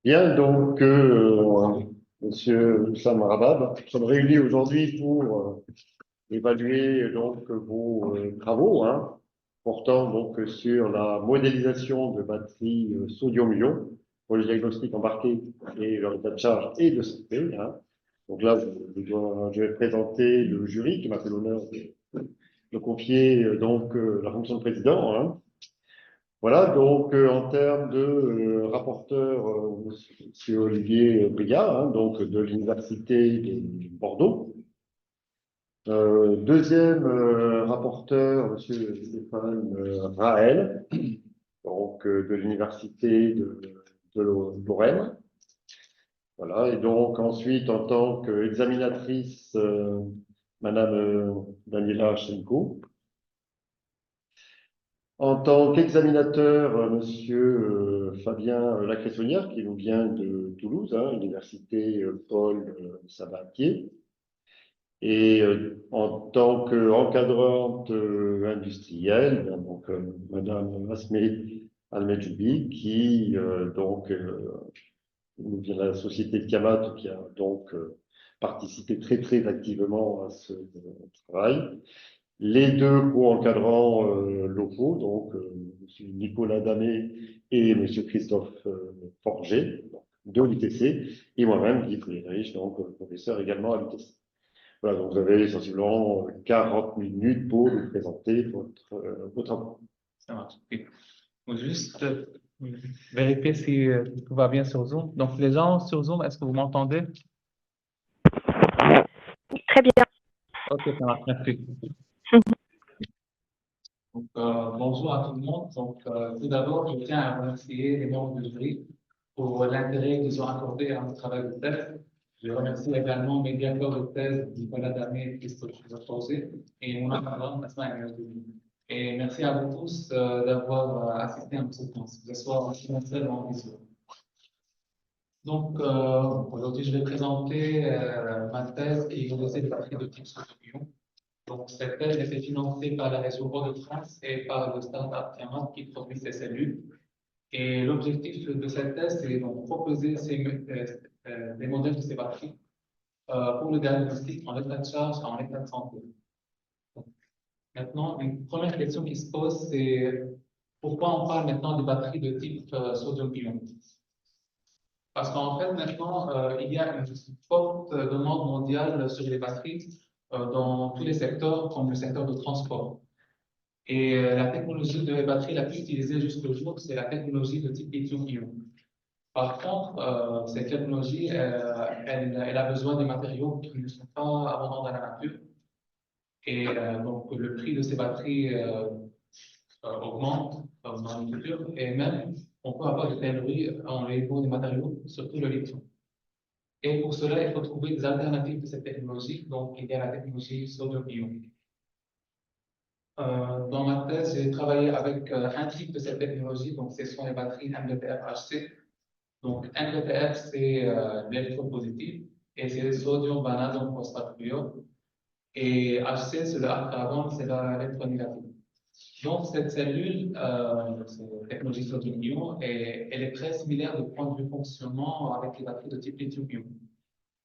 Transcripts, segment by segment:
Bien, donc, Monsieur Sam Rabab, nous sommes réunis aujourd'hui pour évaluer donc vos travaux, hein, portant donc sur la modélisation de batteries sodium-ion pour le diagnostic embarqué et leur état de charge et de santé, hein. Donc là, je vais présenter le jury qui m'a fait l'honneur de confier la fonction de président, hein. Voilà, donc en termes de rapporteur, monsieur Olivier Briat, hein, donc de l'Université de Bordeaux. Deuxième rapporteur, monsieur Stéphane Raël, donc de l'Université de Lorraine. Voilà, et donc ensuite, en tant qu'examinatrice, madame Daniela Chenko. En tant qu'examinateur, monsieur Fabien Lacressonnière, qui nous vient de Toulouse, hein, Université Paul Sabatier. Et en tant qu'encadrante industrielle, donc madame Asmé Almedjoubi, qui nous vient de la société de Kamat, qui a donc participé très très activement à ce travail. Les deux co-encadrants locaux, donc M. Nicolas Damé et M. Christophe Forger, de l'UTC, et moi-même, Guy Friedrich, donc professeur également à l'UTC. Voilà, donc vous avez sensiblement 40 minutes pour vous présenter votre travail. Ça marche. Faut juste vérifier si tout va bien sur Zoom. Donc, les gens sur Zoom, est-ce que vous m'entendez? Très bien. Ok, ça marche. Merci. Donc, bonjour à tout le monde. Donc, tout d'abord, je tiens à remercier les membres du jury pour l'intérêt qu'ils ont accordé à notre travail de thèse. Je remercie également mes directeurs de thèse, Nicolas Damé et Christophe Forger, et mon encadrant, Asma Almedjoubi. Et merci à vous tous d'avoir assisté à notre séquence, que ce soit en présentiel ou en visio. Donc, aujourd'hui, je vais présenter ma thèse qui est modélisée de batteries de type sodium-ion. Donc, cette thèse était financée par la région Hauts-de-France et par le start-up Tiamat qui produit ces cellules. Et l'objectif de cette thèse, c'est donc proposer des modèles de ces batteries pour le diagnostic en état de charge et en état de santé. Donc, maintenant, une première question qui se pose, c'est pourquoi on parle maintenant de batteries de type sodium-ion? Parce qu'en fait, maintenant, il y a une forte demande mondiale sur les batteries dans tous les secteurs, comme le secteur de transport. Et la technologie de batterie la plus utilisée jusqu'au jour, c'est la technologie de type lithium-ion. Par contre, cette technologie, elle a besoin de matériaux qui ne sont pas abondants dans la nature. Et donc, le prix de ces batteries augmente dans le futur. Et même, on peut avoir des pénuries en niveau des matériaux, surtout le lithium. Et pour cela, il faut trouver des alternatives de cette technologie. Donc, il y a la technologie sodium-ion. Dans ma thèse, j'ai travaillé avec un type de cette technologie. Donc, ce sont les batteries MDPF-HC. Donc, MDPF, c'est l'électropositif et c'est le sodium vanadium phosphate fluor. Et HC, c'est le arc-carbone, c'est l'électronégatif. Donc, cette cellule, cette technologie sodium-ion, elle est très similaire du point de vue fonctionnement avec les batteries de type lithium-ion.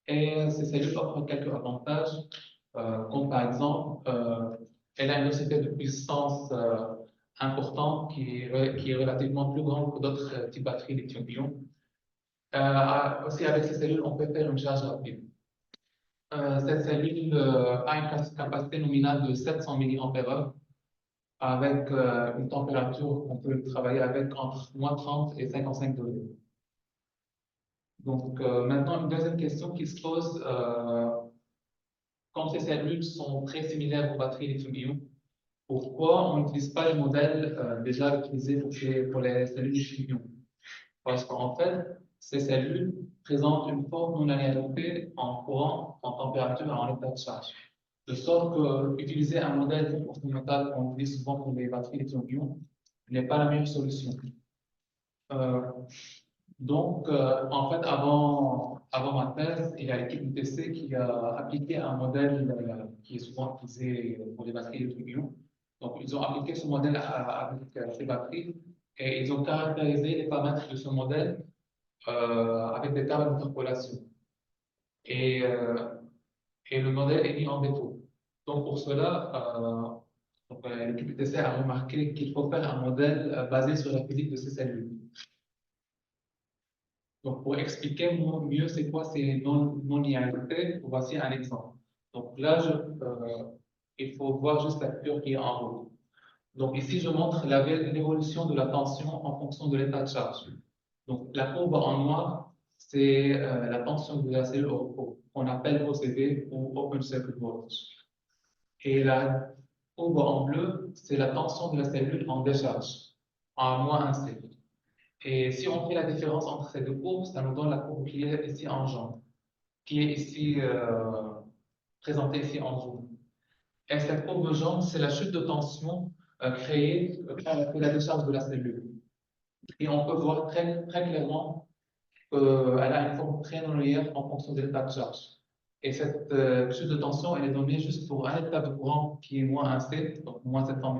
Et ces cellules offrent quelques avantages, comme par exemple, elle a une densité de puissance importante qui est relativement plus grande que d'autres types de batteries lithium-ion. Aussi, avec ces cellules, on peut faire une charge rapide. Cette cellule a une capacité nominale de 700 mAh avec une température qu'on peut travailler avec entre moins 30 et 55 degrés. Donc, maintenant, une deuxième question qui se pose, comme ces cellules sont très similaires aux batteries lithium-ion, pourquoi on n'utilise pas les modèles déjà utilisés pour les cellules lithium-ion? Parce qu'en fait, ces cellules présentent une forte non-linéarité en courant, en température et en état de charge. De sorte qu'utiliser un modèle comportemental qu'on utilise souvent pour les batteries lithium-ion n'est pas la meilleure solution. Donc, en fait, avant thèse, il y a l'équipe du TC qui a appliqué un modèle qui est souvent utilisé pour les batteries lithium-ion. Donc, ils ont appliqué ce modèle avec ces batteries et ils ont caractérisé les paramètres de ce modèle avec des tables d'interpolation. Et, et le modèle est mis en défaut. Donc, pour cela, l'équipe du TC a remarqué qu'il faut faire un modèle basé sur la physique de ces cellules. Donc, pour expliquer mieux c'est quoi ces non-linéarités, voici un exemple. Donc là, il faut voir juste la figure qui est en haut. Donc ici, je montre l'évolution de la tension en fonction de l'état de charge. Donc la courbe en noir, c'est la tension de la cellule au repos, qu'on appelle OCV ou Open Circuit Voltage. Et la courbe en bleu, c'est la tension de la cellule en décharge, en -1C. Et si on fait la différence entre ces deux courbes, ça nous donne la courbe qui est ici en jaune, qui est ici présentée ici en jaune. Et cette courbe jaune, c'est la chute de tension créée par la décharge de la cellule. Et on peut voir très clairement qu'elle a une forme très non linéaire en fonction de l'état de charge. Et cette chute de tension, elle est donnée juste pour un état de courant qui est -1C, donc -700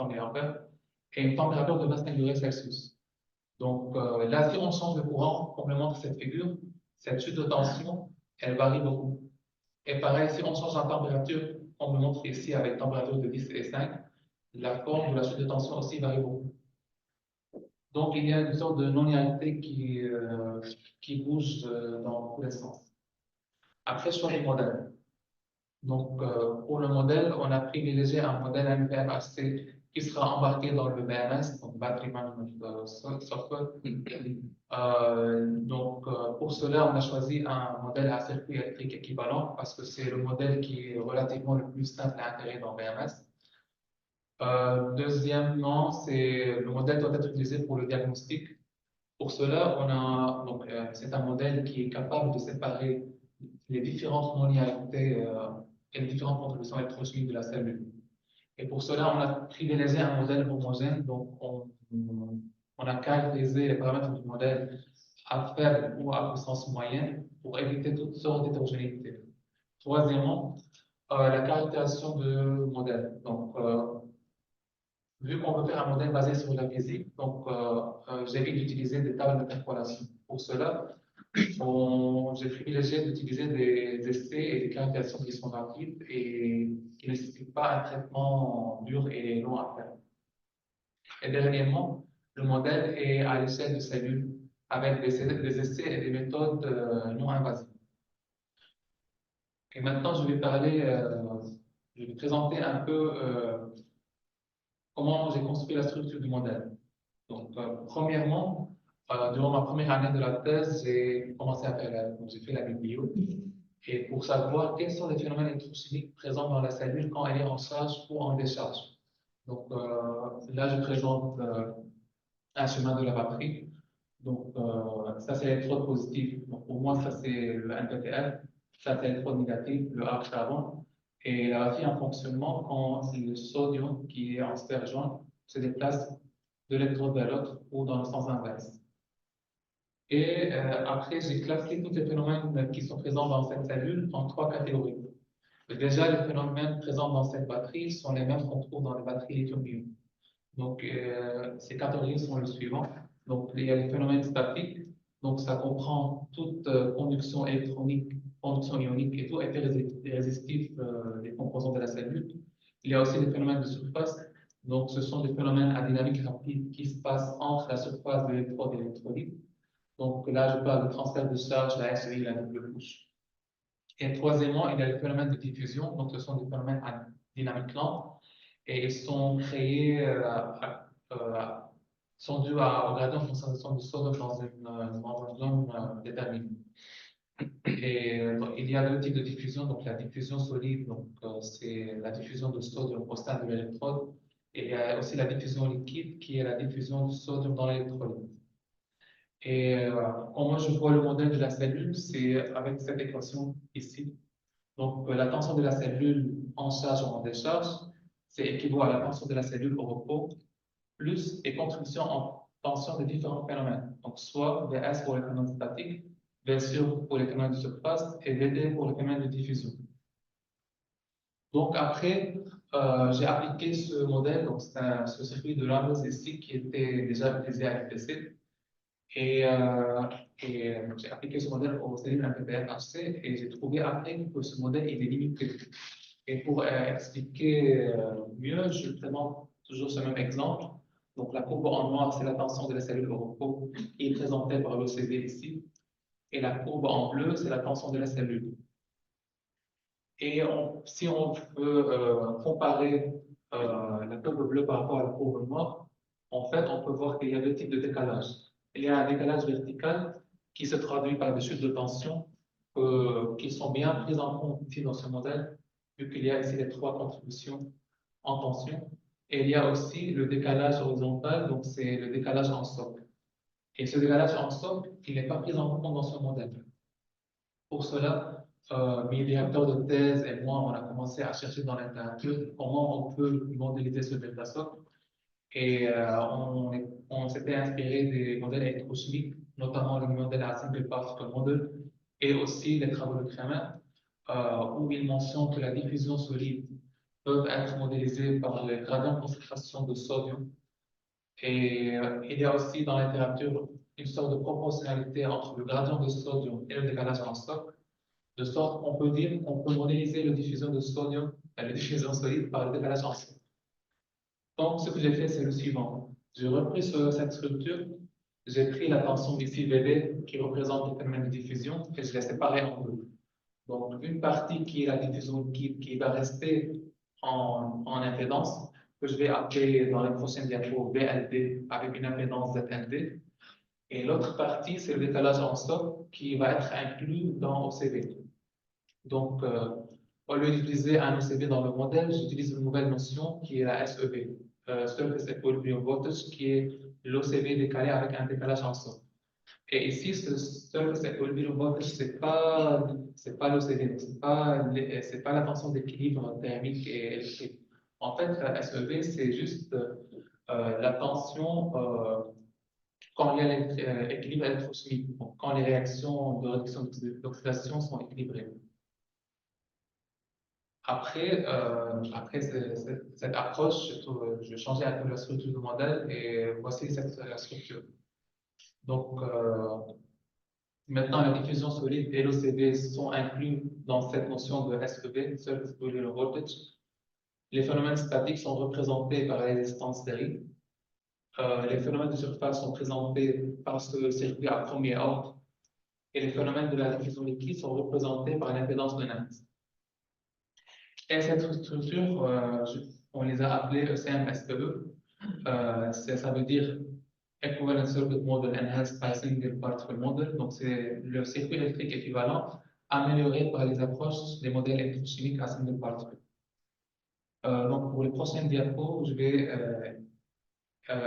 mA, et une température de 25 degrés Celsius. Donc là, si on change de courant, comme le montre cette figure, cette chute de tension, elle varie beaucoup. Et pareil, si on change la température, on me montre ici avec température de 10 et 5, la forme de la chute de tension aussi varie beaucoup. Donc il y a une sorte de non-linéarité qui bouge dans tous les sens. Après, choix du modèle. Donc pour le modèle, on a privilégié un modèle MPFHC qui sera embarqué dans le BMS, donc Battery Management Software. Pour cela, on a choisi un modèle à circuit électrique équivalent parce que c'est le modèle qui est relativement le plus simple à intégrer dans BMS. Deuxièmement, le modèle doit être utilisé pour le diagnostic. Pour cela, c'est un modèle qui est capable de séparer les différentes non-linéarités et les différentes contributions électrochimiques de la cellule. Et pour cela, on a privilégié un modèle homogène. Donc, on a caractérisé les paramètres du modèle à faible ou à puissance moyenne pour éviter toutes sortes d'hétérogénéité. Troisièmement, la caractérisation de modèle. Donc, vu qu'on veut faire un modèle basé sur la physique, j'évite d'utiliser des tables d'interpolation. Pour cela, j'ai privilégié d'utiliser des essais et des caractérisations qui sont rapides et qui ne nécessitent pas un traitement dur et long à faire. Et dernièrement, le modèle est à l'échelle de cellules avec des essais et des méthodes non invasives. Et maintenant, je vais présenter un peu comment j'ai construit la structure du modèle. Donc, premièrement, durant ma première année de la thèse, j'ai commencé à faire j'ai fait la biblio. Et pour savoir quels sont les phénomènes électrochimiques présents dans la cellule quand elle est en charge ou en décharge. Donc, là, je présente un chemin de la batterie. Donc, ça, c'est l'électrode positif. Donc, pour moi, ça, c'est le NPTF. Ça, c'est l'électrode négatif, le arc avant. Et la batterie en fonctionnement quand c'est le sodium qui est en sphère jaune se déplace de l'électrode vers l'autre ou dans le sens inverse. Et après, j'ai classé tous les phénomènes qui sont présents dans cette cellule en 3 catégories. Déjà, les phénomènes présents dans cette batterie sont les mêmes qu'on trouve dans les batteries lithium-ion. Donc, ces catégories sont les suivantes. Donc, il y a les phénomènes statiques. Donc, ça comprend toute conduction électronique, conduction ionique et tout, effet résistif des composants de la cellule. Il y a aussi les phénomènes de surface. Donc, ce sont des phénomènes à dynamique rapide qui se passent entre la surface de l'électrode et l'électrolyte. Donc, là, je parle de transfert de charge, la SEI, la double couche. Et troisièmement, il y a les phénomènes de diffusion. Donc, ce sont des phénomènes à dynamique lente et ils sont créés sont dus au gradient de concentration de sodium dans une zone déterminée. Et il y a deux types de diffusion. Donc, la diffusion solide, c'est la diffusion de sodium au sein de l'électrode. Et il y a aussi la diffusion liquide, qui est la diffusion du sodium dans l'électrolyte. Et comment je vois le modèle de la cellule, c'est avec cette équation ici. Donc, la tension de la cellule en charge ou en décharge, c'est équivaut à la tension de la cellule au repos, plus et contribution en tension de différents phénomènes. Donc, soit Vs pour les phénomènes statiques, bien sûr pour les phénomènes de surface, et VD pour les phénomènes de diffusion. Donc après, j'ai appliqué ce modèle, donc c'est ce circuit de Rameau ici qui était déjà utilisé à l'IPC. Et j'ai appliqué ce modèle au cellule MPPR-HC et j'ai trouvé après que ce modèle il est limité. Et pour expliquer mieux, je présente toujours ce même exemple. Donc la courbe en noir, c'est la tension de la cellule au repos qui est présentée par l'OCD ici. Et la courbe en bleu, c'est la tension de la cellule. Et si on veut comparer la courbe bleue par rapport à la courbe noire, en fait, on peut voir qu'il y a deux types de décalage. Il y a un décalage vertical qui se traduit par des chutes de tension qui sont bien prises en compte ici dans ce modèle, vu qu'il y a ici les trois contributions en tension. Et il y a aussi le décalage horizontal, donc c'est le décalage en socle. Et ce décalage en socle, il n'est pas pris en compte dans ce modèle. Pour cela, mes directeurs de thèse et moi, on a commencé à chercher dans la littérature comment on peut modéliser ce delta socle. Et on s'était inspiré des modèles électrochimiques, notamment le modèle à single particle model et aussi les travaux de Kramer, où il mentionne que la diffusion solide peut être modélisée par le gradient de concentration de sodium. Et il y a aussi dans la littérature une sorte de proportionnalité entre le gradient de sodium et le décalage en socle, de sorte qu'on peut dire qu'on peut modéliser la diffusion de sodium, la diffusion solide par le décalage en socle. Donc, ce que j'ai fait, c'est le suivant. J'ai repris cette structure, j'ai pris la tension ici VD qui représente le phénomène de diffusion et je l'ai séparé en deux. Donc, une partie qui est la diffusion qui va rester en impédance, que je vais appeler dans les prochaines diapos VLD avec une impédance ZLD. Et l'autre partie, c'est le décalage en stock qui va être inclus dans OCV. Donc, au lieu d'utiliser un OCV dans le modèle, j'utilise une nouvelle notion qui est la SEV, Surface Equilibrium Voltage, qui est l'OCV décalé avec un décalage en stock. Et ici, ce Surface Equilibrium Voltage, c'est pas l'OCV, c'est pas la tension d'équilibre thermique et électrique. En fait, la SEV, c'est juste la tension quand il y a l'équilibre électrochimique, quand les réactions de réduction d'oxydation sont équilibrées. Après cette approche, je changeais un peu la structure du modèle et voici la structure. Donc, maintenant, la diffusion solide et l'OCV sont inclus dans cette notion de SEV, Surface Equilibrium Voltage. Les phénomènes statiques sont représentés par la résistance série. Les phénomènes de surface sont présentés par ce circuit à premier ordre. Et les phénomènes de la diffusion liquide sont représentés par l'impédance de Nernst. Et cette structure, on les a appelées ECM-SPE. Ça veut dire Equivalent Circuit Model Enhanced by Single Particle Model. Donc, c'est le circuit électrique équivalent amélioré par les approches des modèles électrochimiques à single particle. Donc, pour les prochaines diapos, je vais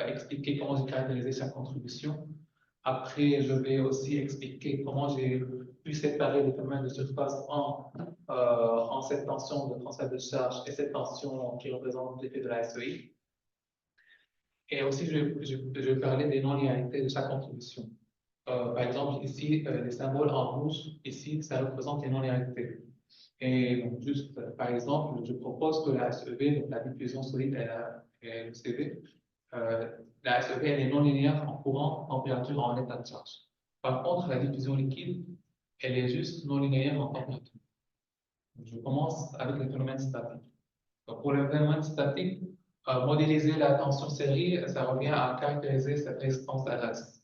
expliquer comment j'ai caractérisé chaque contribution. Après, je vais aussi expliquer comment j'ai pu séparer les phénomènes de surface en cette tension de transfert de charge et cette tension qui représente l'effet de la SEI. Et aussi, je vais parler des non-linéarités de chaque contribution. Par exemple, ici, les symboles en rouge, ici, ça représente les non-linéarités. Et donc, juste, par exemple, je propose que la SEV, donc la diffusion solide et le CV, la SEV, elle est non linéaire en courant, température, en état de charge. Par contre, la diffusion liquide, elle est juste non linéaire en température. Je commence avec les phénomènes statiques. Donc, pour les phénomènes statiques, modéliser la tension série, ça revient à caractériser cette résistance RS.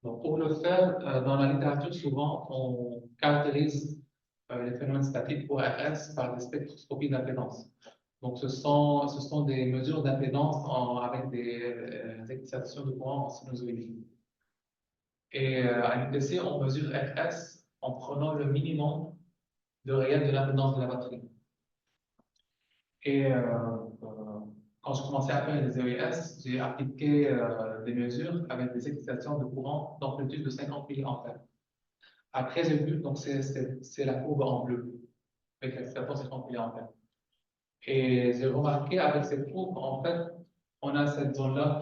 Donc, pour le faire, dans la littérature, souvent, on caractérise les phénomènes statiques pour RS par des spectroscopies d'impédance. Donc, ce sont des mesures d'impédance avec des excitations de courant en sinusoïdie. Et à l'UTC, on mesure RS en prenant le minimum de réel de l'impédance de la batterie. Et quand je commençais à faire les EES, j'ai appliqué des mesures avec des excitations de courant d'amplitude de 50 mA. Après, j'ai vu, donc c'est la courbe en bleu, avec l'excitation de 50 mA. Et j'ai remarqué avec cette courbe, en fait, on a cette zone-là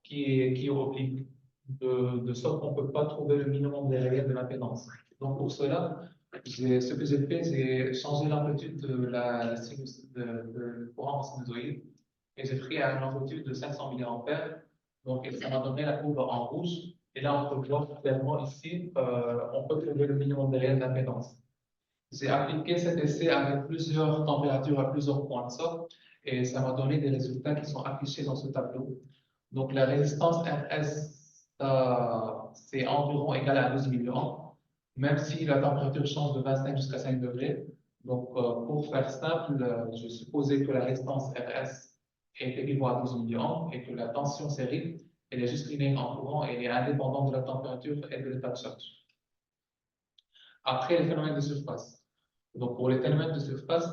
qui est oblique. de sorte qu'on ne peut pas trouver le minimum des réels de l'impédance. Donc pour cela, ce que j'ai fait, j'ai changé l'amplitude de courant en sinusoïde et j'ai pris à une amplitude de 500 mA. Donc ça m'a donné la courbe en rouge. Et là, on peut voir clairement ici, on peut trouver le minimum des réels d'impédance. J'ai appliqué cet essai avec plusieurs températures à plusieurs points de sorte et ça m'a donné des résultats qui sont affichés dans ce tableau. Donc la résistance RS, c'est environ égal à 12 millions, même si la température change de 25 jusqu'à 5 degrés. Donc pour faire simple, je supposais que la résistance RS est équivalent à 12 millions et que la tension sérique, elle est juste linéaire en courant et elle est indépendante de la température et de l'état de charge. Après, les phénomènes de surface. Donc, pour les phénomènes de surface,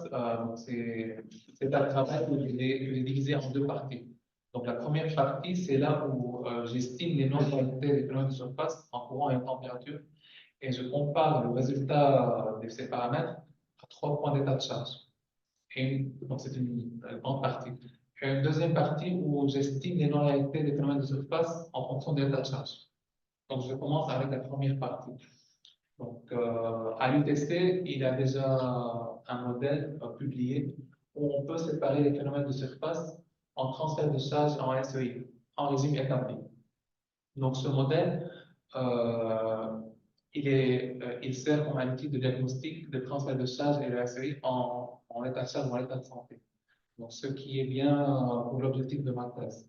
c'est un travail que j'ai divisé en deux parties. Donc, la première partie, c'est là où j'estime les non-réalités des phénomènes de surface en courant et en température, et je compare le résultat de ces paramètres à 3 points d'état de charge. Donc, c'est une grande partie. Et une deuxième partie où j'estime les non-réalités des phénomènes de surface en fonction de l'état de charge. Donc, je commence avec la première partie. Donc, à l'UTC, il y a déjà un modèle publié où on peut séparer les phénomènes de surface en transfert de charge en SEI, en régime établi. Donc, ce modèle, il sert comme un outil de diagnostic de transfert de charge et de SEI en état de charge ou en état de santé. Donc, ce qui est bien pour l'objectif de ma thèse.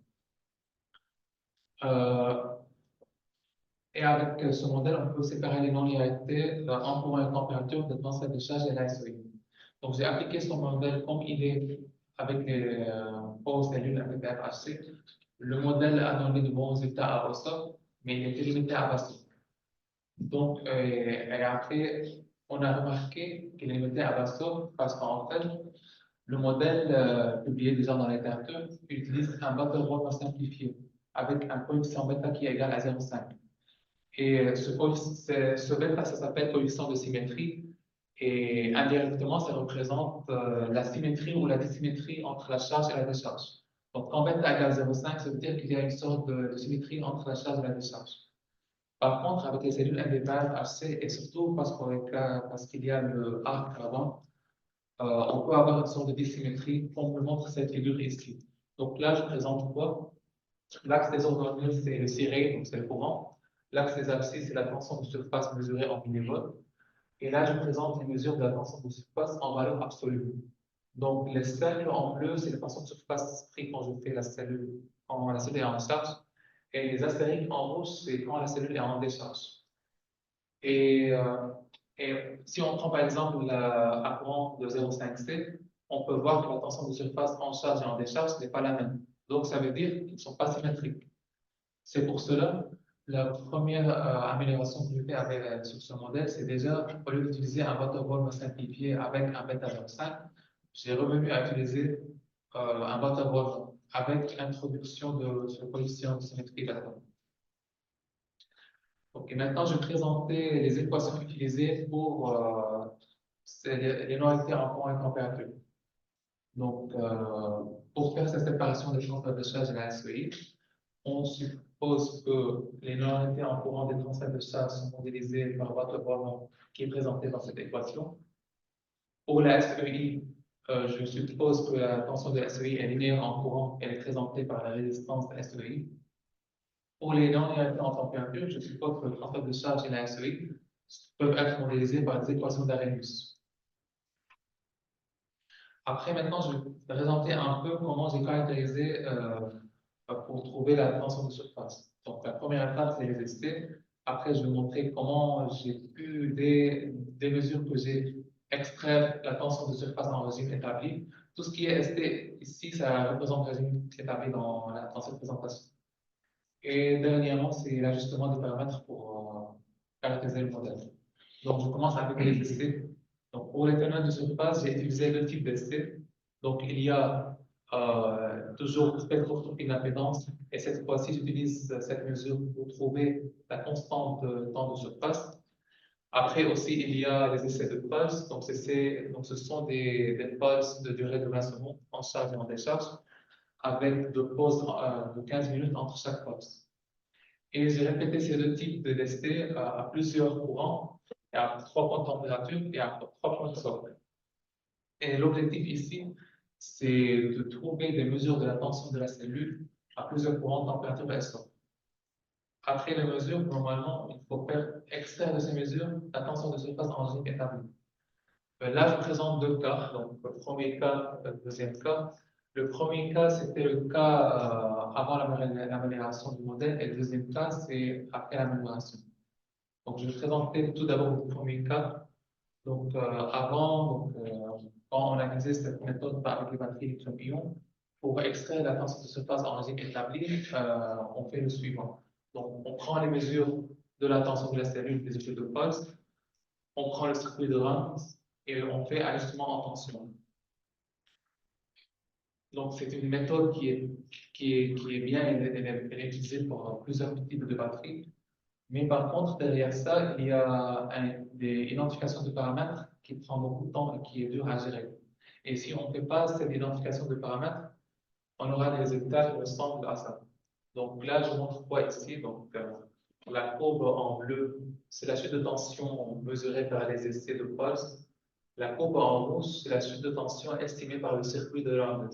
Et avec ce modèle, on peut séparer les non-linéarités en courant et température de transfert de charge et la SEI. Donc, j'ai appliqué ce modèle comme il est avec les pauses cellules MPPFHC. Le modèle a donné de bons résultats à Rostov, mais il était limité à Bastille. Donc, et après, on a remarqué qu'il est limité à Bastille parce qu'en fait, le modèle publié déjà dans la littérature utilise un Butterworth simplifié avec un coefficient bêta qui est égal à 0,5. Et ce bêta, ça s'appelle coefficient de symétrie. Et indirectement, ça représente la symétrie ou la dissymétrie entre la charge et la décharge. Donc, quand bêta égale 0,5, ça veut dire qu'il y a une sorte de symétrie entre la charge et la décharge. Par contre, avec les cellules MDPH-HC, et surtout parce qu'il y a le arc avant, on peut avoir une sorte de dissymétrie, comme me montre cette figure ici. Donc là, je présente quoi? L'axe des ordonnées, c'est le ciré, donc c'est le courant. L'axe des abscisses, c'est la tension de surface mesurée en millivolts. Et là, je présente les mesures de la tension de surface en valeur absolue. Donc, les cercles en bleu, c'est la tension de surface prise quand je fais la cellule, quand la cellule est en charge. Et les astériques en rouge, c'est quand la cellule est en décharge. Et, si on prend par exemple un courant de 0,5C, on peut voir que la tension de surface en charge et en décharge n'est pas la même. Donc, ça veut dire qu'ils ne sont pas symétriques. C'est pour cela, la première amélioration que je fais sur ce modèle, c'est déjà, au lieu d'utiliser un Butterworth simplifié avec un bêta 0,5, j'ai revenu à utiliser un Butterworth avec l'introduction de ce coefficient de symétrie là-dedans. Donc, maintenant, je vais présenter les équations utilisées pour les non-réalités en courant et température. Donc, pour faire cette séparation des transferts de charge et la SEI, on suppose que les non-réalités en courant des transferts de charge sont modélisées par Butterworth qui est présenté dans cette équation. Pour la SEI, je suppose que la tension de la SEI est linéaire en courant, elle est présentée par la résistance de la SEI. Pour les non-réalités en température, je suppose que le transfert de charge et la SEI peuvent être modélisés par des équations d'Arrhenius. Après, maintenant, je vais présenter un peu comment j'ai caractérisé pour trouver la tension de surface. Donc, la première étape, c'est les essais. Après, je vais montrer comment j'ai pu, des mesures que j'ai extraire la tension de surface en régime établi. Tout ce qui est ST ici, ça représente le régime établi dans cette présentation. Et dernièrement, c'est l'ajustement des paramètres pour caractériser le modèle. Donc, je commence avec les essais. Donc, pour les phénomènes de surface, j'ai utilisé deux types d'essais. Donc, il y a toujours spectroscopie d'impédance. Et cette fois-ci, j'utilise cette mesure pour trouver la constante de temps de surface. Après aussi, il y a les essais de pulse. Donc, ce sont des pulses de durée de 20 secondes en charge et en décharge, avec deux pauses de 15 minutes entre chaque pulse. Et j'ai répété ces deux types de DST à plusieurs courants, et à 3 points de température et à 3 points de socle. Et l'objectif ici, c'est de trouver des mesures de la tension de la cellule à plusieurs courants de température et socle. Après les mesures, normalement, il faut extraire de ces mesures la tension de surface angique établie. Là, je présente deux cas. Donc, le premier cas, le deuxième cas. Le premier cas, c'était le cas avant l'amélioration du modèle, et le deuxième cas, c'est après l'amélioration. Donc, je vais présenter tout d'abord le premier cas. Donc, quand on analysait cette méthode avec les batteries lithium-ion, pour extraire la tension de surface angique établie, on fait le suivant. Donc, on prend les mesures de la tension de la cellule des effets de pulse, on prend le circuit de Rames et on fait ajustement en tension. Donc, c'est une méthode qui est bien, elle est utilisée pour plusieurs types de batteries. Mais par contre, derrière ça, il y a des identifications de paramètres qui prend beaucoup de temps et qui est dur à gérer. Et si on ne fait pas cette identification de paramètres, on aura des résultats qui ressemblent à ça. Donc là, je montre quoi ici. Donc, la courbe en bleu, c'est la chute de tension mesurée par les essais de pulse. La courbe en rouge, c'est la chute de tension estimée par le circuit de Landes.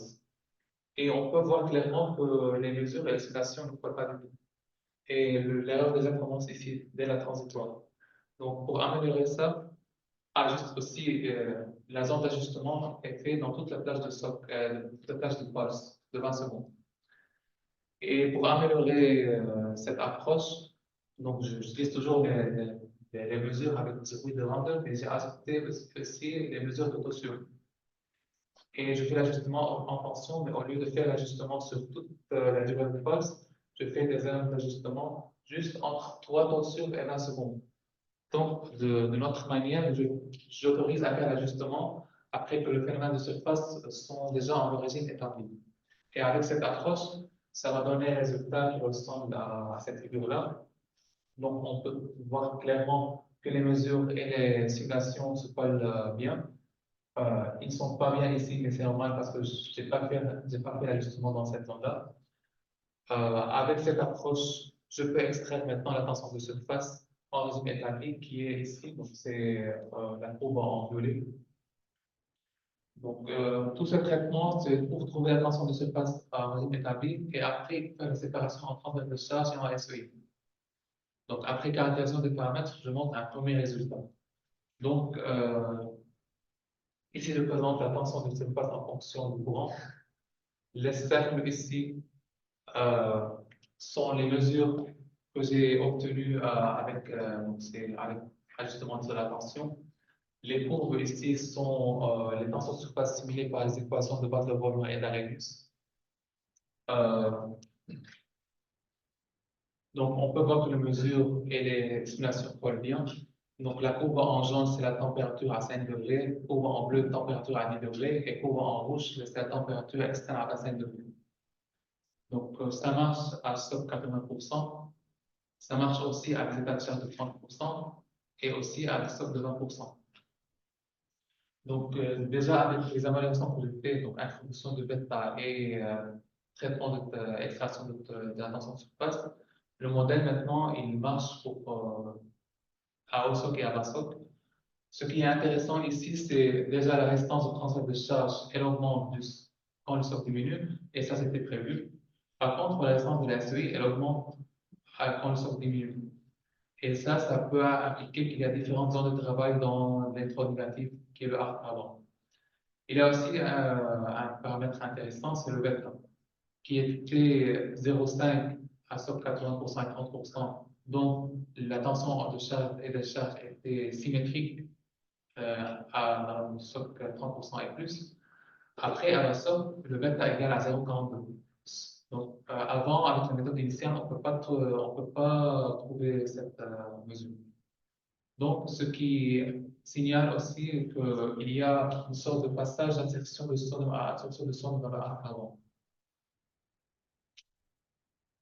Et on peut voir clairement que les mesures et les simulations ne collent pas du tout. Et l'erreur déjà commence ici, dès la transitoire. Donc, pour améliorer ça, ajuste aussi la zone d'ajustement est faite dans toute la plage de toute la plage de pulse de 20 secondes. Et pour améliorer cette approche, donc j'utilise toujours les mesures avec le circuit de Randall, mais j'ai ajouté aussi les mesures d'autosur. Et je fais l'ajustement en tension, mais au lieu de faire l'ajustement sur toute la durée de pulse, je fais des erreurs d'ajustement juste entre 3 tensures et 20 secondes. Donc, de notre manière, j'autorise à faire l'ajustement après que le phénomène de surface sont déjà en origine établie. Et avec cette approche, ça va donner un résultat qui ressemble à cette figure-là. Donc, on peut voir clairement que les mesures et les simulations se collent bien. Ils ne sont pas bien ici, mais c'est normal parce que je n'ai pas fait l'ajustement dans cette zone-là. Avec cette approche, je peux extraire maintenant la tension de surface en régime établi qui est ici. Donc, c'est la courbe en violet. Donc, tout ce traitement, c'est pour trouver la tension de surface en régime établi et après faire la séparation en transfert de charge et en SEI. Donc, après caractérisation des paramètres, je montre un premier résultat. Donc, ici, je présente la tension de surface en fonction du courant. Les cercles ici sont les mesures que j'ai obtenues avec ajustement de la tension. Les courbes ici sont les tensions de surface simulées par les équations de Butler-Volmer et d'Arrhenius. Donc, on peut voir que les mesures et les simulations collent bien. Donc, la courbe en jaune, c'est la température à 5 degrés, courbe en bleu, température à 10 degrés, et courbe en rouge, c'est la température externe à 25 degrés. Donc, ça marche à SOC 80%. Ça marche aussi avec états de charge de 30% et aussi avec SOC de 20%. Donc, déjà, avec les améliorations que j'ai fait, donc introduction de bêta et traitement d'extraction de la tension de surface, le modèle maintenant, il marche à haut SOC et à bas SOC. Ce qui est intéressant ici, c'est déjà la résistance au transfert de charge, elle augmente plus quand le SOC diminue, et ça c'était prévu. Par contre, la résistance de la SEI, elle augmente quand le SOC diminue. Et ça peut impliquer qu'il y a différentes zones de travail dans l'électronégatif, qui est le arc avant. Il y a aussi un paramètre intéressant, c'est le bêta, qui était 0,5 à SOC 80% et 30%, dont la tension de charge et de charge était symétrique dans le SOC 30% et plus. Après, à la SOC, le bêta égale à 0,42. Donc, avant, avec la méthode initiale, on ne peut pas trouver cette mesure. Donc, ce qui signale aussi qu'il y a une sorte de passage d'insertion de sodium à absorption de sodium dans le arc avant.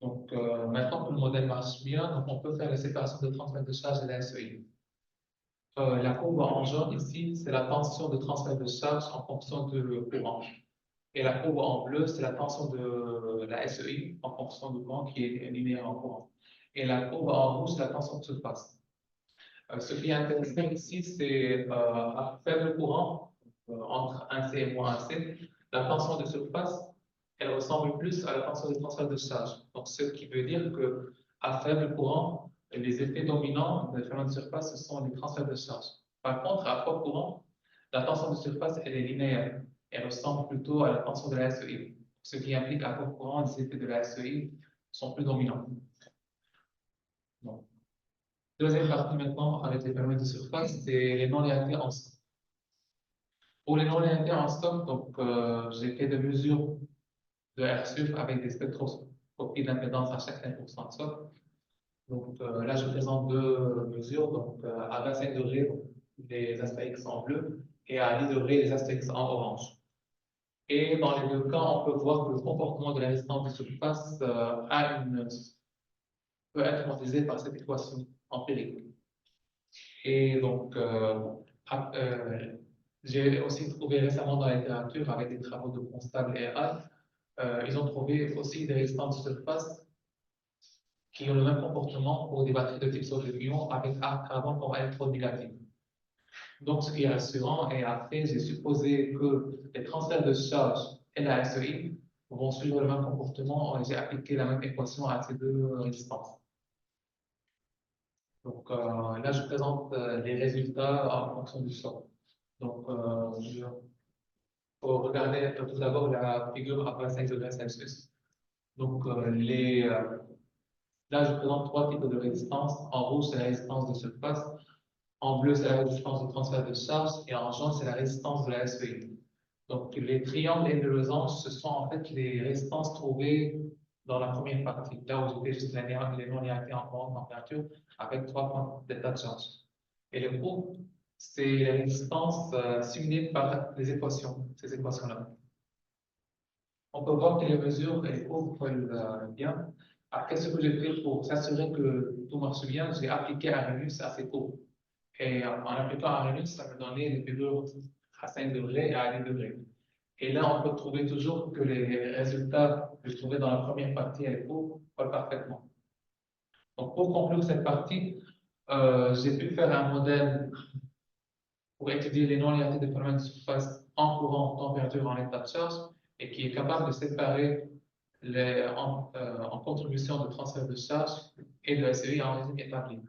Donc, maintenant que le modèle marche bien, donc on peut faire la séparation de transfert de charge et la SEI. La courbe en jaune ici, c'est la tension de transfert de charge en fonction du courant. Et la courbe en bleu, c'est la tension de la SEI en fonction du courant qui est linéaire en courant. Et la courbe en rouge, c'est la tension de surface. Ce qui est intéressant ici, c'est à faible courant, entre 1C et moins 1C, la tension de surface, elle ressemble plus à la tension de transfert de charge. Donc, ce qui veut dire que à faible courant, les effets dominants des phénomènes de surface, ce sont les transferts de charge. Par contre, à fort courant, la tension de surface, elle est linéaire. Elle ressemble plutôt à la tension de la SEI. Ce qui implique à fort courant, les effets de la SEI sont plus dominants. Bon. Deuxième partie maintenant, avec les phénomènes de surface, c'est les non-réactés en stock. Pour les non-réactés en stock, donc, j'ai fait des mesures de RSUF avec des spectroscopies d'impédance à chaque 1% de stock. Donc là, je présente deux mesures. Donc, à 25 degrés, les aspects X en bleu, et à 10 degrés, les aspects X en orange. Et dans les deux cas, on peut voir que le comportement de la résistance de surface peut être modélisé par cette équation empirique. Et donc, j'ai aussi trouvé récemment dans la littérature, avec des travaux de Constable et Hall, ils ont trouvé aussi des résistances de surface qui ont le même comportement pour des batteries de type sodium-ion avec arc carbone comme électrode négative. Donc, ce qui est rassurant, et après, j'ai supposé que les transferts de charge et la SEI vont suivre le même comportement et j'ai appliqué la même équation à ces deux résistances. Donc, là, je présente les résultats en fonction du sort. Donc, faut regarder tout d'abord la figure à 25 degrés Celsius. Donc, là, je présente trois types de résistance. En rouge, c'est la résistance de surface. En bleu, c'est la résistance de transfert de charge. Et en jaune, c'est la résistance de la SEI. Donc, les triangles et les losanges, ce sont en fait les résistances trouvées dans la première partie, là où j'étais juste les non-réactés en grande température avec 3 points d'état de charge. Et le groupe, c'est les résistances simulées par les équations, ces équations-là. On peut voir que les mesures et les courbes collent bien. Après, ce que j'ai fait pour s'assurer que tout marche bien, j'ai appliqué Arrhenius à ces courbes. Et en appliquant Arrhenius, ça me donnait des figures à 5 degrés et à 10 degrés. Et là, on peut trouver toujours que les résultats que je trouvais dans la première partie et les courbes collent parfaitement. Donc, pour conclure cette partie, j'ai pu faire un modèle pour étudier les non-linéarités des phénomènes de surface en courant, température, en état de charge, et qui est capable de séparer en contribution de transfert de charge et de SEI en régime établi.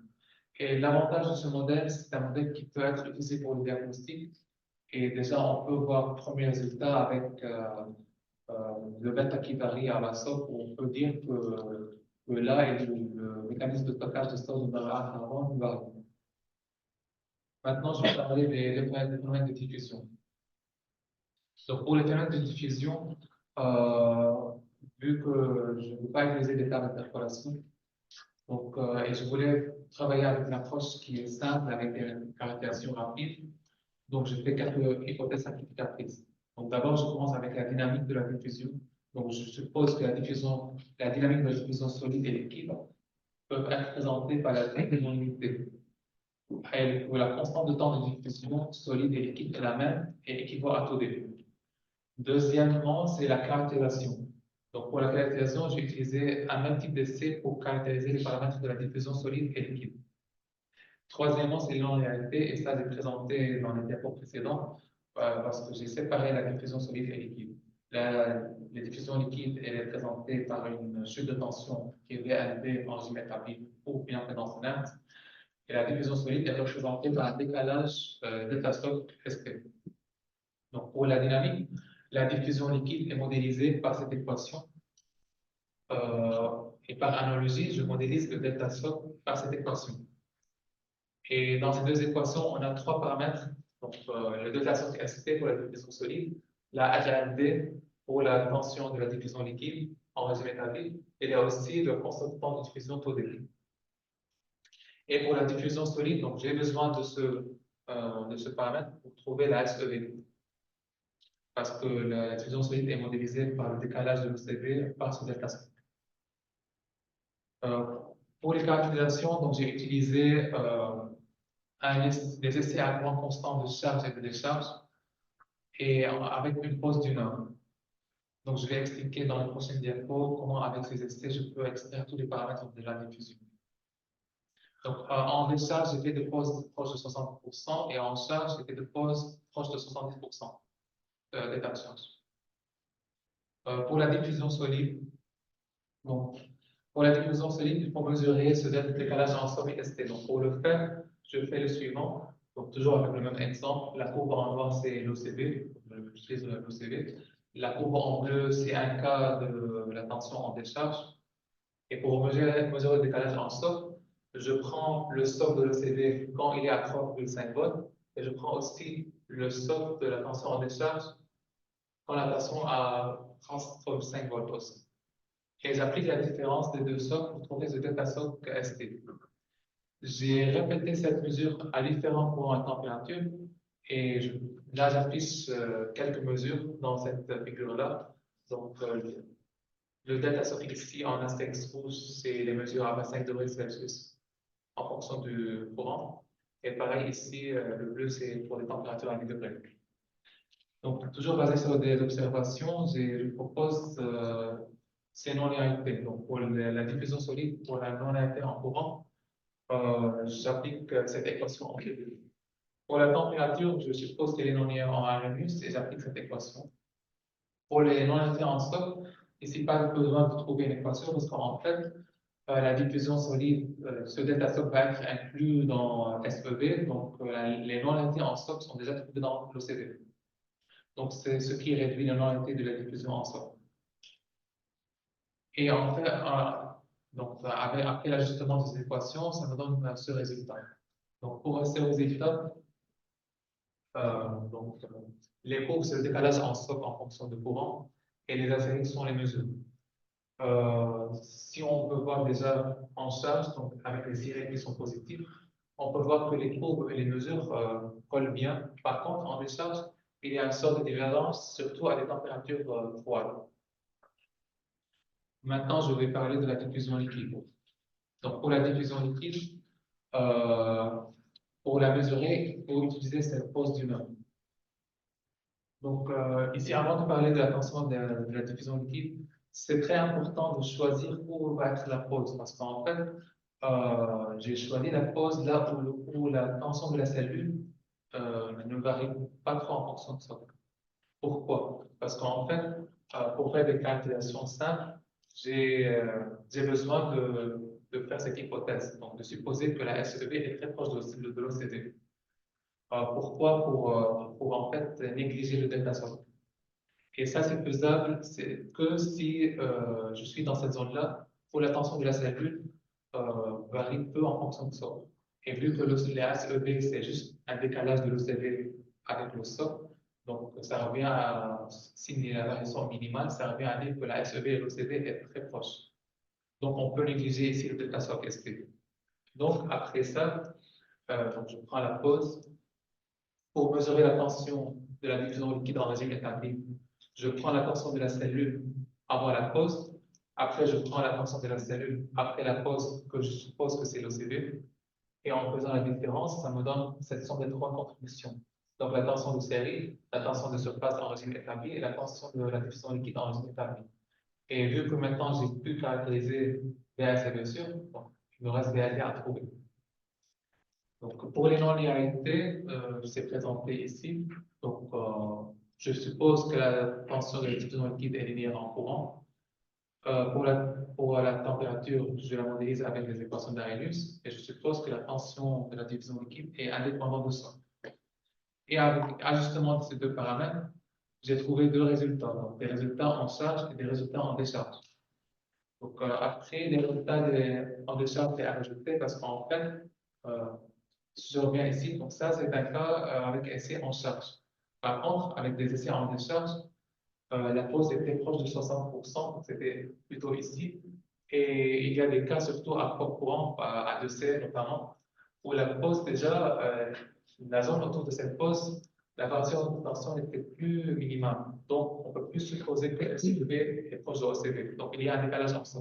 Et l'avantage de ce modèle, c'est un modèle qui peut être utilisé pour le diagnostic. Et déjà, on peut voir le premier résultat avec le bêta qui varie à la SOP, où on peut dire que là, le mécanisme de stockage de stock de barres carbone varie. Maintenant, je vais parler des phénomènes de diffusion. Donc, pour les phénomènes de diffusion, vu que je ne veux pas utiliser des tables d'interpolation, donc, et je voulais travailler avec une approche qui est simple, avec des caractérisations rapides, donc je fais quelques hypothèses simplificatrices. Donc, d'abord, je commence avec la dynamique de la diffusion. Donc, je suppose que la dynamique de la diffusion solide et liquide peuvent être présentées par la diffusion limitée. Où la constante de temps de diffusion solide et liquide est la même et équivaut à taux début. Deuxièmement, c'est la caractérisation. Donc, pour la caractérisation, j'ai utilisé un même type d'essai pour caractériser les paramètres de la diffusion solide et liquide. Troisièmement, c'est la non-réalité, et ça, j'ai présenté dans les diapos précédents, parce que j'ai séparé la diffusion solide et liquide. La diffusion liquide, elle est présentée par une chute de tension qui est VLB en régime établi ou une impédance nette. Et la diffusion solide est représentée par un décalage d'état stock SP. Donc, pour la dynamique, la diffusion liquide est modélisée par cette équation. Et par analogie, je modélise le delta stock par cette équation. Et dans ces deux équations, on a trois paramètres. Donc, le delta stock SP pour la diffusion solide, la HALD pour la tension de la diffusion liquide en régime établi, et il y a aussi le constantement de diffusion taux débit. Et pour la diffusion solide, donc j'ai besoin de ce paramètre pour trouver la SEV. Parce que la diffusion solide est modélisée par le décalage de l'OCV par ce delta stock. Pour les caractérisations, donc j'ai utilisé des essais à courant constant de charge et de décharge, et avec une pause d'une heure. Donc je vais expliquer dans la prochaine diapo comment, avec ces essais, je peux extraire tous les paramètres de la diffusion. Donc, en décharge, j'ai fait des pauses proches de 60% et en charge, j'ai fait des pauses proches de 70% d'état de charge. Pour la diffusion solide, donc, pour la diffusion solide, il faut mesurer ce décalage en somme et ST. Donc, pour le faire, je fais le suivant. Donc, toujours avec le même exemple, la courbe en noir, c'est l'OCB. J'utilise l'OCB. La courbe en bleu, c'est un cas de la tension en décharge. Et pour mesurer le décalage en somme, je prends le socle de l'OCB quand il est à 3,5 volts et je prends aussi le socle de la tension en décharge quand la tension à 3,5 volts aussi. Et j'applique la différence des deux socles pour trouver ce delta socle ST. J'ai répété cette mesure à différents points de température et là j'affiche quelques mesures dans cette figure-là. Donc le delta socle ici en astérisque rouge, c'est les mesures à 25 degrés Celsius en fonction du courant. Et pareil ici, le bleu c'est pour les températures à 10 degrés. Donc toujours basé sur des observations, je propose ces non-linéarités. Donc pour la diffusion solide, pour la non-linéarité en courant, j'applique cette équation en deux. Pour la température, je suppose qu'elle est non-linéaire en Arrhenius et j'applique cette équation. Pour les non-linéarités en stock, ici, pas besoin de trouver une équation parce qu'en fait, la diffusion solide, ce delta stock va être inclus dans SEB, donc les non-linéarités en stock sont déjà trouvées dans l'OCDE. Donc, c'est ce qui réduit la non-linéarité de la diffusion en stock. Et en fait, donc, après l'ajustement de ces équations, ça me donne ce résultat. Donc, pour ce résultat, les courbes, c'est le décalage en stock en fonction de courant, et les astérisques sont les mesures. Si on peut voir déjà en charge, donc avec les irées qui sont positifs, on peut voir que les courbes et les mesures collent bien. Par contre, en décharge, il y a une sorte de divergence, surtout à des températures froides. Maintenant, je vais parler de la diffusion liquide. Donc, pour la diffusion liquide, pour la mesurer, il faut utiliser cette pose du nom. Donc, ici, avant de parler de la tension de la diffusion liquide, c'est très important de choisir où va être la pose. Parce qu'en fait, j'ai choisi la pose là où la tension de la cellule ne varie pas trop en fonction de ça. Pourquoi? Parce qu'en fait, pour faire des caractérisations simples, j'ai besoin de faire cette hypothèse, donc de supposer que la SEB est très proche de l'OCDE. Pourquoi? Pour en fait négliger le delta socle. Et ça, c'est faisable que si je suis dans cette zone-là, où la tension de la cellule varie peu en fonction du socle. Et vu que la SEB, c'est juste un décalage de l'OCD avec le socle, donc ça revient à, si la variation minimale, ça revient à dire que la SEB et l'OCD est très proche. Donc on peut négliger ici le delta socle ST. Donc après ça, donc je prends la pause. Pour mesurer la tension de la diffusion liquide en régime établi, je prends la tension de la cellule avant la pause. Après, je prends la tension de la cellule après la pause, que je suppose que c'est l'OCD. Et en faisant la différence, ça me donne cette somme de trois contributions. Donc, la tension de série, la tension de surface en régime établi et la tension de la diffusion liquide en régime établi. Et vu que maintenant j'ai pu caractériser VAS et mesure, donc il me reste VAD à trouver. Donc, pour les non-linéarités, c'est présenté ici. Donc, je suppose que la tension de la diffusion liquide est linéaire en courant. Pour la température, je la modélise avec les équations d'Arrhenius et je suppose que la tension de la diffusion liquide est indépendante de ça. Et avec ajustement de ces deux paramètres, j'ai trouvé deux résultats, donc des résultats en charge et des résultats en décharge. Donc, après, les résultats en décharge, c'est à rajouter parce qu'en fait, si je reviens ici, donc ça, c'est un cas avec essai en charge. Par contre, avec des essais en décharge, la pause était proche de 60%, donc c'était plutôt ici. Et il y a des cas, surtout à fort courant, à 2C notamment, où la pause, déjà, la zone autour de cette pause, la variation de tension était plus minimale. Donc, on peut plus supposer que SEB est proche de OCB. Donc, il y a un décalage en ça.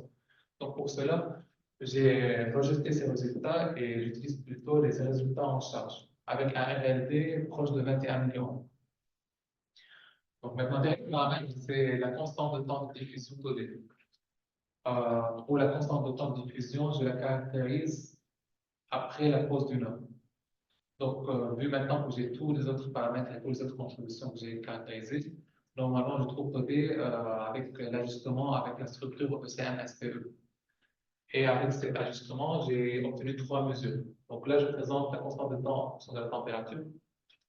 Donc, pour cela, j'ai rejeté ces résultats et j'utilise plutôt les résultats en charge, avec un RLD proche de 21 millions. Donc maintenant, c'est la constante de temps de diffusion au début. Pour la constante de temps de diffusion, je la caractérise après la pause d'une heure. Donc, vu maintenant que j'ai tous les autres paramètres et toutes les autres contributions que j'ai caractérisées, normalement, je trouve codé avec l'ajustement, avec la structure ECM-SPE. Et avec cet ajustement, j'ai obtenu 3 mesures. Donc là, je présente la constante de temps en fonction de la température.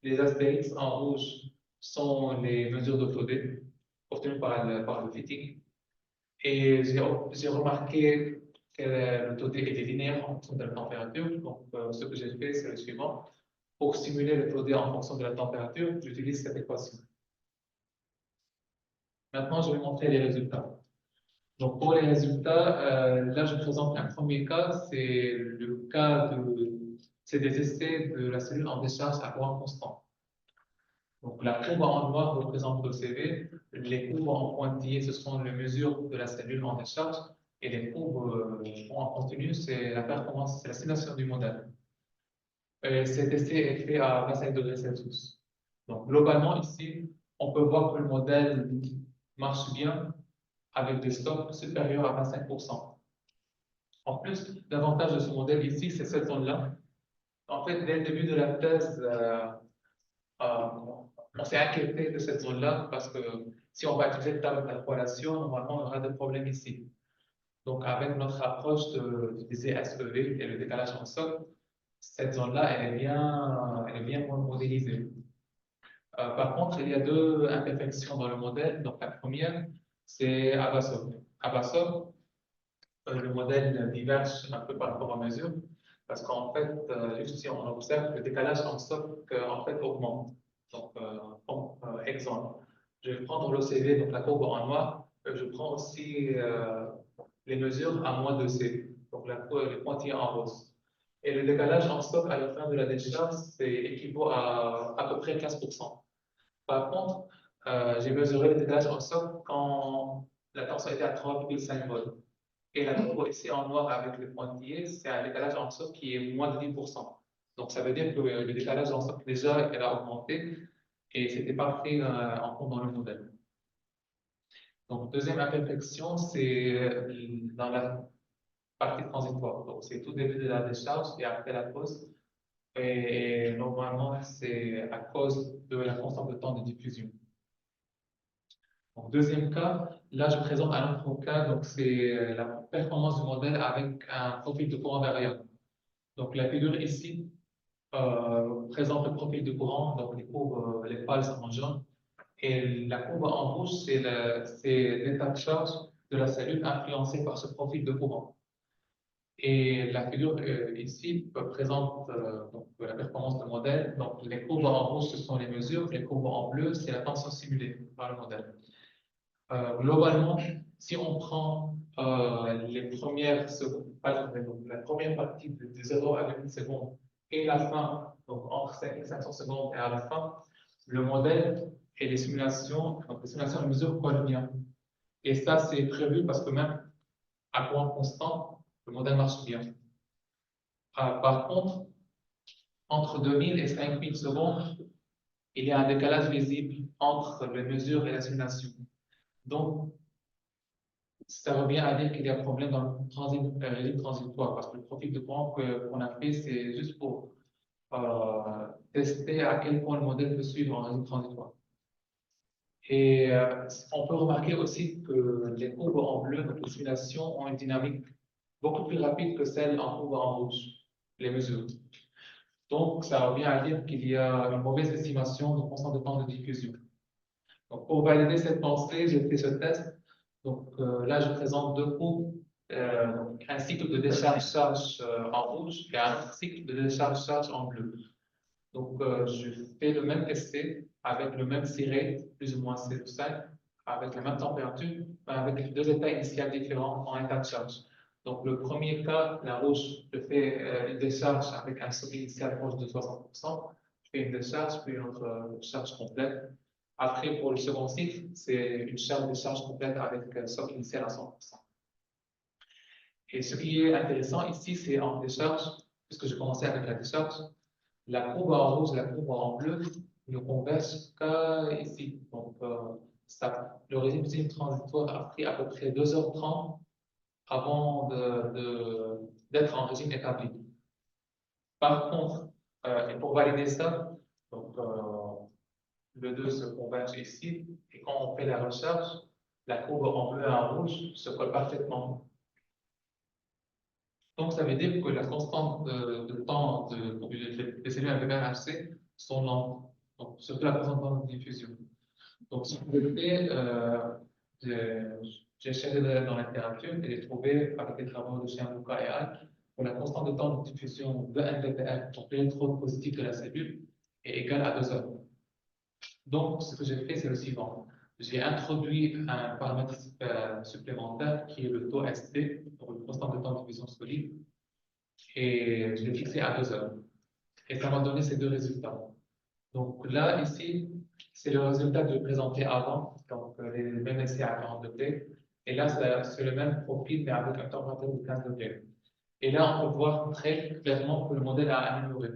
Les astérisques en rouge sont les mesures de codé obtenues par le fitting. Et j'ai remarqué que le taux D était linéaire en fonction de la température. Donc, ce que j'ai fait, c'est le suivant. Pour simuler le taux D en fonction de la température, j'utilise cette équation. Maintenant, je vais montrer les résultats. Donc, pour les résultats, là, je présente un premier cas. C'est le cas c'est des essais de la cellule en décharge à courant constant. Donc, la courbe en noir représente le CV. Les courbes en pointillé, ce sont les mesures de la cellule en décharge. Et les courbes en continu, c'est la performance, c'est la simulation du modèle. Cet essai est fait à 25 degrés Celsius. Donc, globalement, ici, on peut voir que le modèle marche bien avec des stocks supérieurs à 25%. En plus, l'avantage de ce modèle ici, c'est cette zone-là. En fait, dès le début de la thèse, on s'est inquiété de cette zone-là parce que si on va utiliser le table d'interpolation, normalement, on aura des problèmes ici. Donc, avec notre approche d'utiliser SEV et le décalage en sol, cette zone-là, elle est bien modélisée. Par contre, il y a deux imperfections dans le modèle. Donc, la première, c'est Abbasov. Abbasov, le modèle diverge un peu par rapport aux mesures, parce qu'en fait, juste si on observe, le décalage en stock en fait, augmente. Donc, exemple, je vais prendre l'OCV, donc la courbe en noir, je prends aussi les mesures à moins de C, donc les pointillés en rose. Et le décalage en stock à la fin de la décharge, c'est équivaut à peu près 15%. Par contre, j'ai mesuré le décalage en stock quand la tension était à 3,5 volts. Et la courbe ici en noir avec les pointillés, c'est un décalage en stock qui est moins de 10%. Donc, ça veut dire que le décalage en stock, déjà, elle a augmenté et ce n'était pas pris en compte dans le modèle. Donc, deuxième imperfection, c'est dans la partie transitoire. Donc, c'est tout début de la décharge et après la pause. Et normalement, c'est à cause de la constante de temps de diffusion. Donc, deuxième cas, là, je présente un autre cas. Donc, c'est la performance du modèle avec un profil de courant variable. Donc, la figure ici présente le profil de courant. Donc, les courbes, les pales sont en jaune. Et la courbe en rouge, c'est l'état de charge de la cellule influencé par ce profil de courant. Et la figure ici présente donc, la performance du modèle. Donc, les courbes en rouge, ce sont les mesures. Les courbes en bleu, c'est la tension simulée par le modèle. Globalement, si on prend les premières secondes, la première partie de 0 à 1 seconde et la fin, donc entre 5 et 500 secondes et à la fin, le modèle et les simulations de mesure collent bien. Et ça, c'est prévu parce que même à courant constant, le modèle marche bien. Par contre, entre 2000 et 5000 secondes, il y a un décalage visible entre les mesures et la simulation. Donc, ça revient à dire qu'il y a un problème dans le régime transitoire, parce que le profil de courant qu'on a fait, c'est juste pour tester à quel point le modèle peut suivre un régime transitoire. Et on peut remarquer aussi que les courbes en bleu, donc les simulations, ont une dynamique beaucoup plus rapide que celle en courbe en rouge, les mesures. Donc, ça revient à dire qu'il y a une mauvaise estimation de constante de temps de diffusion. Donc, pour valider cette pensée, j'ai fait ce test. Donc, là, je présente deux courbes, un cycle de décharge-charge en rouge et un autre cycle de décharge-charge en bleu. Donc, je fais le même essai avec le même C-rate, plus ou moins C5, avec la même température, mais avec deux états initiaux différents en état de charge. Donc, le premier cas, la rouge, je fais une décharge avec un seuil initial proche de 60%. Je fais une décharge, puis une autre charge complète. Après, pour le second cycle, c'est une décharge complète avec un socle initial à 100%. Et ce qui est intéressant ici, c'est en décharge, puisque je commençais avec la décharge, la courbe en rouge et la courbe en bleu ne convergent qu'ici. Donc, le régime transitoire a pris à peu près 2h30 avant d'être en régime établi. Par contre, et pour valider ça, donc, le 2 se converge ici, et quand on fait la recherche, la courbe en bleu et en rouge se colle parfaitement. Donc, ça veut dire que la constante de temps des cellules MPBHC sont lentes, donc, surtout la constante de diffusion. Donc, ce que je fais, j'ai cherché dans la littérature et j'ai trouvé, avec les travaux de Chiambuka et Al, que la constante de temps de diffusion de MPBF, donc l'électrode positif de la cellule, est égale à 2 heures. Donc, ce que j'ai fait, c'est le suivant. J'ai introduit un paramètre supplémentaire qui est le taux ST, donc le constant de temps de diffusion solide, et je l'ai fixé à 2 heures. Et ça m'a donné ces deux résultats. Donc là, ici, c'est le résultat de présenté avant, donc les mêmes essais à 40 degrés. Et là, c'est le même profil, mais avec un température de 15 degrés. Et là, on peut voir très clairement que le modèle a amélioré.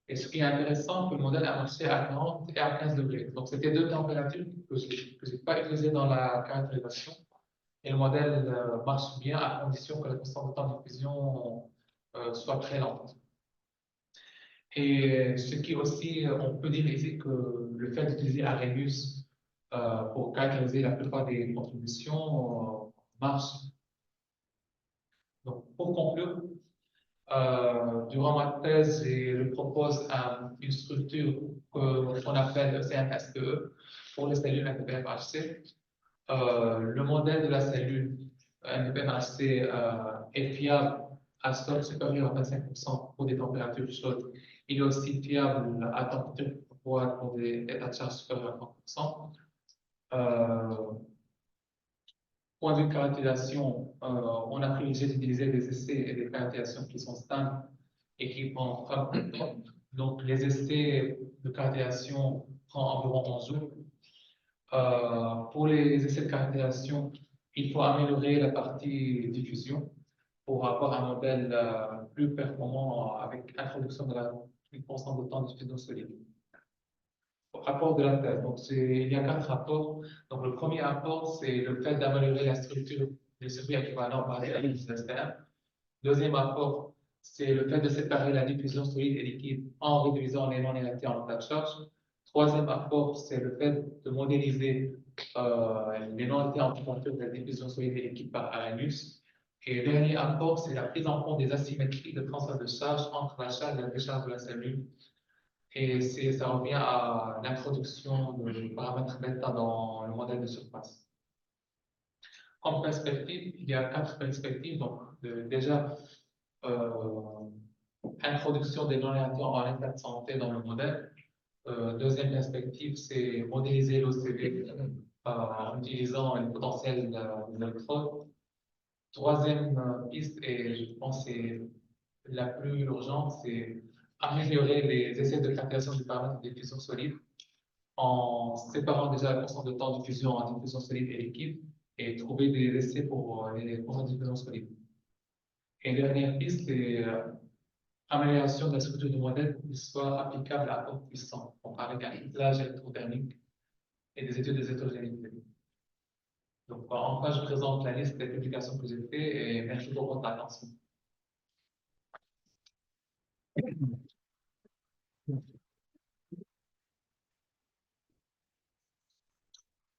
Et ce qui est intéressant, c'est que le modèle a marché à 40 et à 15 degrés. Donc, c'était deux températures que je n'ai pas utilisées dans la caractérisation. Et le modèle marche bien à condition que la constante de temps de diffusion soit très lente. Et ce qui aussi, on peut dire ici que le fait d'utiliser Arrhenius pour caractériser la plupart des contributions marche. Donc, pour conclure, durant ma thèse, je propose une structure qu'on appelle CMSPE pour les cellules NPFHC. Le modèle de la cellule NPFHC est fiable à stock supérieur à 25% pour des températures chaudes. Il est aussi fiable à température froide pour des états de charge supérieurs à 30%. Point de vue caractérisation, on a privilégié d'utiliser des essais et des caractérisations qui sont stables et qui prennent pas de temps. Donc, les essais de caractérisation prennent environ 11 jours. Pour les essais de caractérisation, il faut améliorer la partie diffusion pour avoir un modèle plus performant avec l'introduction d'une constante de temps de diffusion solide. Rapport de la thèse. Donc, il y a 4 rapports. Donc, le premier rapport, c'est le fait d'améliorer la structure des circuits équivalents basés à l'ISSTM. Deuxième rapport, c'est le fait de séparer la diffusion solide et liquide en réduisant les non-négatifs en état de charge. Troisième rapport, c'est le fait de modéliser les non-négatifs en température de la diffusion solide et liquide par Arrhenius. Et le dernier rapport, c'est la prise en compte des asymétries de transfert de charge entre la charge et la décharge de la cellule. Et ça revient à l'introduction du paramètre bêta dans le modèle de surface. Comme perspective, il y a 4 perspectives. Donc, déjà, introduction des non-réacteurs en état de santé dans le modèle. Deuxième perspective, c'est modéliser l'OCV en utilisant les potentiels des électrodes. Troisième piste, et je pense que c'est la plus urgente, c'est améliorer les essais de captation du paramètre de diffusion solide en séparant déjà la constante de temps de diffusion en diffusion solide et liquide et trouver des essais pour les constantes de diffusion solide. Et dernière piste, c'est amélioration de la structure du modèle pour qu'il soit applicable à haute puissance, donc avec un filtrage électrothermique et des études des hétérogénéités. Donc, enfin, je présente la liste des publications que j'ai faites et merci pour votre attention.